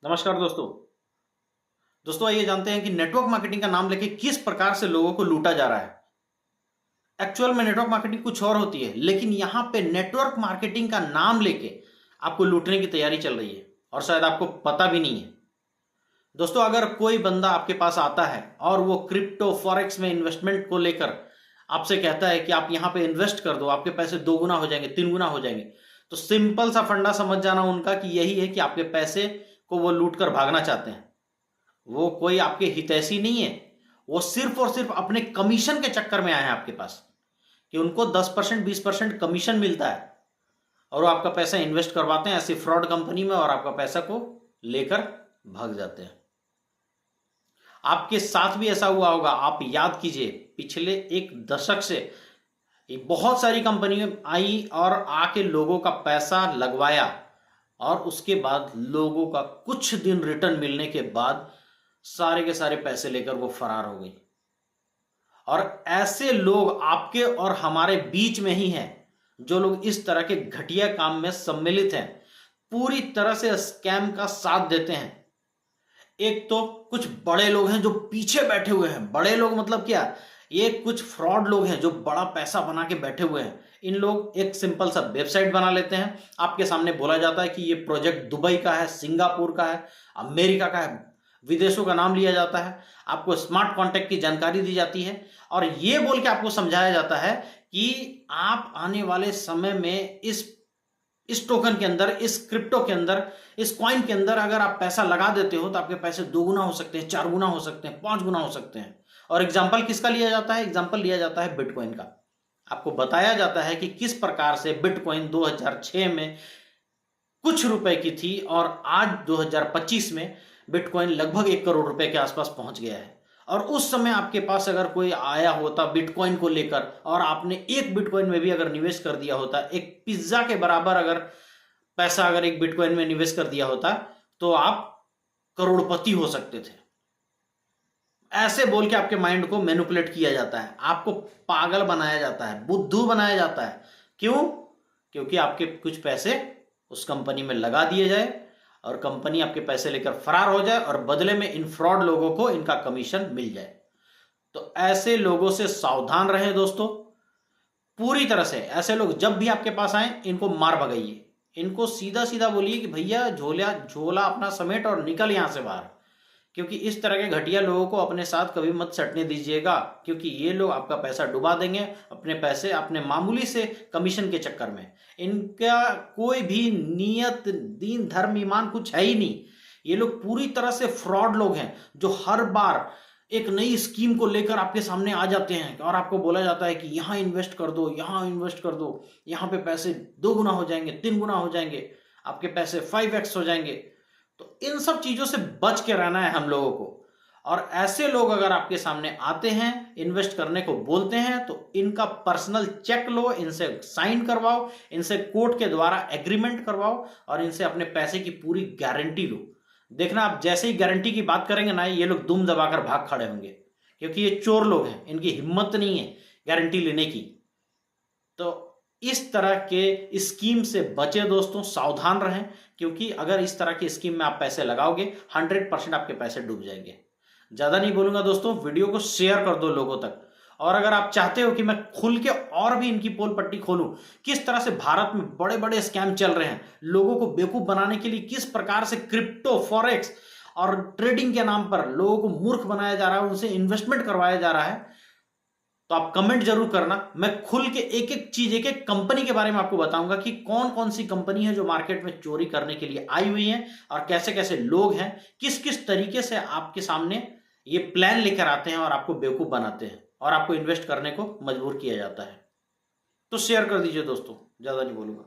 नमस्कार दोस्तों। आइए जानते हैं कि नेटवर्क मार्केटिंग का नाम लेके किस प्रकार से लोगों को लूटा जा रहा है। एक्चुअल में नेटवर्क मार्केटिंग कुछ और होती है, लेकिन यहाँ पे नेटवर्क मार्केटिंग का नाम लेके आपको लूटने की तैयारी चल रही है और शायद आपको पता भी नहीं है। दोस्तों, अगर कोई बंदा आपके पास आता है और वो क्रिप्टो फॉरेक्स में इन्वेस्टमेंट को लेकर आपसे कहता है कि आप यहाँ पे इन्वेस्ट कर दो, आपके पैसे 2 गुना हो जाएंगे, 3 गुना हो जाएंगे, तो सिंपल सा फंडा समझ जाना उनका कि यही है कि आपके पैसे को वो लूट कर भागना चाहते हैं। वो कोई आपके हितैषी नहीं है। वो सिर्फ और सिर्फ अपने कमीशन के चक्कर में आए हैं आपके पास कि उनको 10% 20% कमीशन मिलता है और वो आपका पैसा इन्वेस्ट करवाते हैं ऐसी फ्रॉड कंपनी में और आपका पैसा को लेकर भाग जाते हैं। आपके साथ भी ऐसा हुआ होगा। आप याद कीजिए, पिछले 1 दशक से बहुत सारी कंपनी आई और आके लोगों का पैसा लगवाया और उसके बाद लोगों का कुछ दिन रिटर्न मिलने के बाद सारे के सारे पैसे लेकर वो फरार हो गई। और ऐसे लोग आपके और हमारे बीच में ही हैं, जो लोग इस तरह के घटिया काम में सम्मिलित हैं, पूरी तरह से स्कैम का साथ देते हैं। एक तो कुछ बड़े लोग हैं जो पीछे बैठे हुए हैं। बड़े लोग मतलब क्या? ये कुछ फ्रॉड लोग हैं जो बड़ा पैसा बना के बैठे हुए हैं। इन लोग एक सिंपल सा वेबसाइट बना लेते हैं, आपके सामने बोला जाता है कि ये प्रोजेक्ट दुबई का है, सिंगापुर का है, अमेरिका का है, विदेशों का नाम लिया जाता है, आपको स्मार्ट कॉन्टैक्ट की जानकारी दी जाती है और ये बोल के आपको समझाया जाता है कि आप आने वाले समय में इस टोकन के अंदर, इस क्रिप्टो के अंदर, इस कॉइन के अंदर अगर आप पैसा लगा देते हो तो आपके पैसे 2 गुना हो सकते हैं, 4 गुना हो सकते हैं, 5 गुना हो सकते हैं। और एग्जाम्पल किसका लिया जाता है? एग्जाम्पल लिया जाता है बिटकॉइन का। आपको बताया जाता है कि किस प्रकार से बिटकॉइन 2006 में कुछ रुपए की थी और आज 2025 में बिटकॉइन लगभग 1 करोड़ रुपए के आसपास पहुंच गया है। और उस समय आपके पास अगर कोई आया होता बिटकॉइन को लेकर और आपने एक बिटकॉइन में भी अगर निवेश कर दिया होता, एक पिज्जा के बराबर अगर पैसा अगर एक बिटकॉइन में निवेश कर दिया होता, तो आप करोड़पति हो सकते थे। ऐसे बोल के आपके माइंड को मैनिपुलेट किया जाता है, आपको पागल बनाया जाता है, बुद्धू बनाया जाता है। क्यों? क्योंकि आपके कुछ पैसे उस कंपनी में लगा दिए जाए और कंपनी आपके पैसे लेकर फरार हो जाए और बदले में इन फ्रॉड लोगों को इनका कमीशन मिल जाए। तो ऐसे लोगों से सावधान रहें दोस्तों, पूरी तरह से। ऐसे लोग जब भी आपके पास आए, इनको मार भगाइए। इनको सीधा सीधा बोलिए कि भैया झोला अपना समेट और निकल यहां से बाहर। क्योंकि इस तरह के घटिया लोगों को अपने साथ कभी मत सटने दीजिएगा, क्योंकि ये लोग आपका पैसा डुबा देंगे, अपने पैसे अपने मामूली से कमीशन के चक्कर में। इनका कोई भी नियत, दीन, धर्म, ईमान कुछ है ही नहीं। ये लोग पूरी तरह से फ्रॉड लोग हैं जो हर बार एक नई स्कीम को लेकर आपके सामने आ जाते हैं और आपको बोला जाता है कि यहाँ इन्वेस्ट कर दो, यहाँ इन्वेस्ट कर दो, यहाँ पे पैसे 2 गुना हो जाएंगे, 3 गुना हो जाएंगे, आपके पैसे 5x हो जाएंगे। तो इन सब चीजों से बच के रहना है हम लोगों को। और ऐसे लोग अगर आपके सामने आते हैं, इन्वेस्ट करने को बोलते हैं, तो इनका पर्सनल चेक लो, इनसे साइन करवाओ, इनसे कोर्ट के द्वारा एग्रीमेंट करवाओ और इनसे अपने पैसे की पूरी गारंटी लो। देखना, आप जैसे ही गारंटी की बात करेंगे ना, ये लोग दुम दबाकर भाग खड़े होंगे, क्योंकि ये चोर लोग हैं, इनकी हिम्मत नहीं है गारंटी लेने की। तो इस तरह के स्कीम से बचे दोस्तों, सावधान रहें, क्योंकि अगर इस तरह की स्कीम में आप पैसे लगाओगे 100% आपके पैसे डूब जाएंगे। ज्यादा नहीं बोलूंगा दोस्तों, वीडियो को शेयर कर दो लोगों तक। और अगर आप चाहते हो कि मैं खुल के और भी इनकी पोल पट्टी खोलूं, किस तरह से भारत में बड़े बड़े स्कैम चल रहे हैं, लोगों को बेवकूफ बनाने के लिए किस प्रकार से क्रिप्टो फॉरेक्स और ट्रेडिंग के नाम पर लोगों को मूर्ख बनाया जा रहा है, उनसे इन्वेस्टमेंट करवाया जा रहा है, तो आप कमेंट जरूर करना। मैं खुल के एक एक चीज, एक एक कंपनी के बारे में आपको बताऊंगा कि कौन कौन सी कंपनी है जो मार्केट में चोरी करने के लिए आई हुई है और कैसे कैसे लोग हैं, किस किस तरीके से आपके सामने ये प्लान लेकर आते हैं और आपको बेवकूफ बनाते हैं और आपको इन्वेस्ट करने को मजबूर किया जाता है। तो शेयर कर दीजिए दोस्तों, ज्यादा नहीं बोलूंगा।